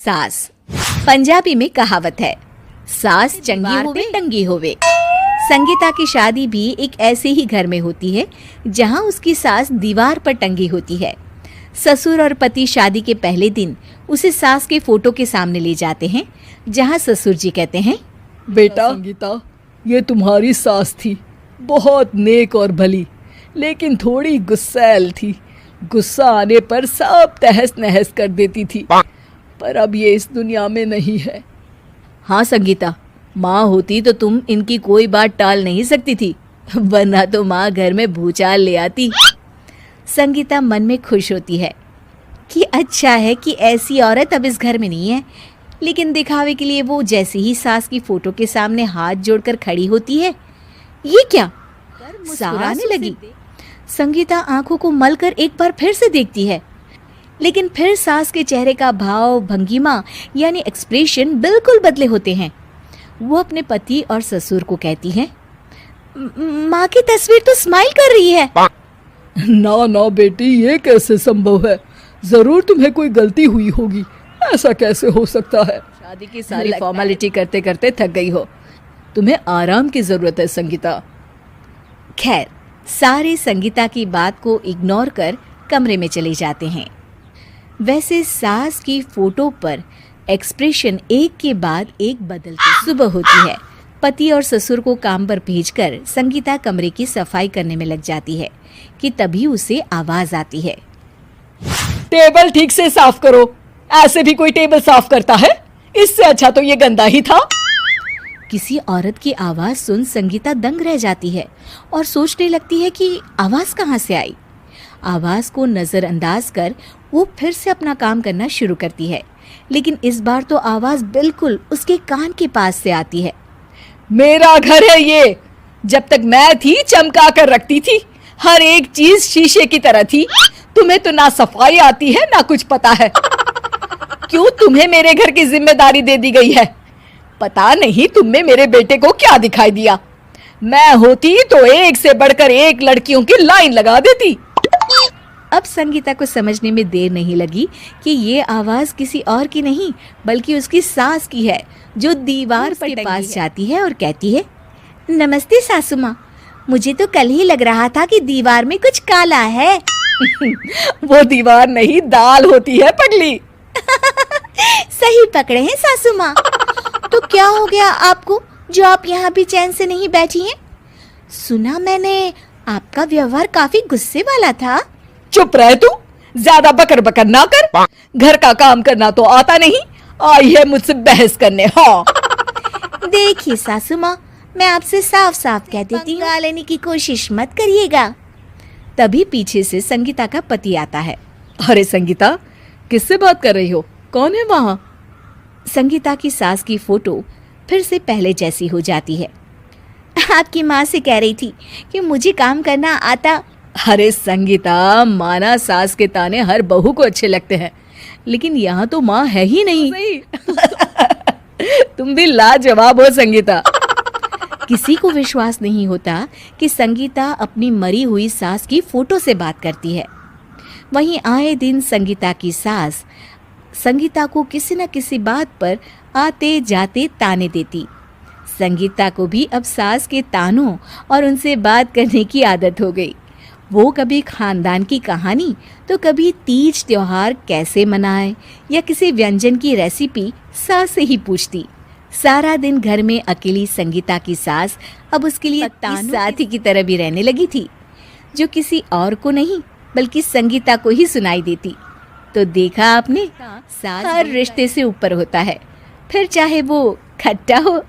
सास पंजाबी में कहावत है, सास चंगी होवे टंगी होवे। संगीता की शादी भी एक ऐसे ही घर में होती है जहां उसकी सास दीवार पर टंगी होती है। ससुर और पति शादी के पहले दिन उसे सास के फोटो के सामने ले जाते हैं, जहां ससुर जी कहते हैं, बेटा संगीता, ये तुम्हारी सास थी, बहुत नेक और भली, लेकिन थोड़ी गुस्सैल थी। गुस्सा आने पर सब तहस नहस कर देती थी, पर अब ये इस दुनिया में नहीं है। हाँ संगीता, माँ होती तो तुम इनकी कोई बात टाल नहीं सकती थी, वरना तो माँ घर में भूचाल ले आती। संगीता मन में खुश होती है कि अच्छा है कि ऐसी औरत अब इस घर में नहीं है, लेकिन दिखावे के लिए वो जैसे ही सास की फोटो के सामने हाथ जोड़कर खड़ी होती है, ये क्या मुस्कुराने लगी। संगीता आंखों को मलकर एक बार फिर से देखती है, लेकिन फिर सास के चेहरे का भाव, भंगिमा यानी एक्सप्रेशन बिल्कुल बदले होते हैं। वो अपने पति और ससुर को कहती है, माँ की तस्वीर तो स्माइल कर रही है। ना ना बेटी, ये कैसे संभव है? जरूर तुम्हें कोई गलती हुई होगी, ऐसा कैसे हो सकता है? शादी की सारी फॉर्मेलिटी करते करते थक गई हो, तुम्हें आराम की जरूरत है संगीता। खैर, सारे संगीता की बात को इग्नोर कर कमरे में चले जाते हैं। वैसे सास की फोटो पर एक्सप्रेशन एक के बाद एक बदलती। सुबह होती है, पति और ससुर को काम पर भेजकर संगीता कमरे की सफाई करने में लग जाती है कि तभी उसे आवाज आती है, टेबल ठीक से साफ करो। ऐसे भी कोई टेबल साफ करता है? इससे अच्छा तो ये गंदा ही था। किसी औरत की आवाज सुन संगीता दंग रह जाती है और सोचने लगती है कि आवाज कहाँ से आई। आवाज को नजरअंदाज कर वो फिर से अपना काम करना शुरू करती है, लेकिन इस बार तो आवाज बिल्कुल उसके कान के पास से आती है। मेरा घर है ये, जब तक मैं थी चमका कर रखती थी, हर एक चीज शीशे की तरह थी। तुम्हें तो ना सफाई आती है ना कुछ पता है। क्यों तुम्हें मेरे घर की जिम्मेदारी दे दी गई है? पता नहीं तुम में मेरे बेटे को क्या दिखाई दिया। मैं होती तो एक से बढ़कर एक लड़कियों की लाइन लगा देती। अब संगीता को समझने में देर नहीं लगी कि ये आवाज किसी और की नहीं बल्कि उसकी सास की है, जो दीवार पर पास जाती है और कहती है, नमस्ते सासू माँ, मुझे तो कल ही लग रहा था कि दीवार में कुछ काला है। वो दीवार नहीं, दाल होती है पगली। सही पकड़े हैं सासू माँ। तो क्या हो गया आपको जो आप यहाँ भी चैन से नहीं बैठी हैं? सुना मैंने आपका व्यवहार काफी गुस्से वाला था। चुप रहे तू, ज्यादा बकर बकर ना कर। घर का काम करना तो आता नहीं, आई है मुझसे बहस करने। हाँ देखिए सासू माँ, मैं आपसे साफ साफ कह देती हूँ, पंगा लेने की कोशिश मत करिएगा। तभी पीछे से संगीता का पति आता है। अरे संगीता, किससे बात कर रही हो? कौन है वहाँ? संगीता की सास की फोटो फिर से पहले जैसी हो जाती है। आपकी माँ से कह रही थी कि मुझे काम करना आता। अरे संगीता, माना सास के ताने हर बहू को अच्छे लगते हैं, लेकिन यहाँ तो माँ है ही नहीं। तुम भी लाजवाब हो संगीता। किसी को विश्वास नहीं होता कि संगीता अपनी मरी हुई सास की फोटो से बात करती है। वहीं आए दिन संगीता की सास संगीता को किसी न किसी बात पर आते जाते ताने देती। संगीता को भी अब सास के तानों और उनसे बात करने की आदत हो गई। वो कभी खानदान की कहानी तो कभी तीज त्योहार कैसे मनाए या किसी व्यंजन की रेसिपी सास से ही पूछती। सारा दिन घर में अकेली संगीता की सास अब उसके लिए साथी की तरह भी रहने लगी थी, जो किसी और को नहीं बल्कि संगीता को ही सुनाई देती। तो देखा आपने, सास हर रिश्ते से ऊपर होता है, फिर चाहे वो खट्टा हो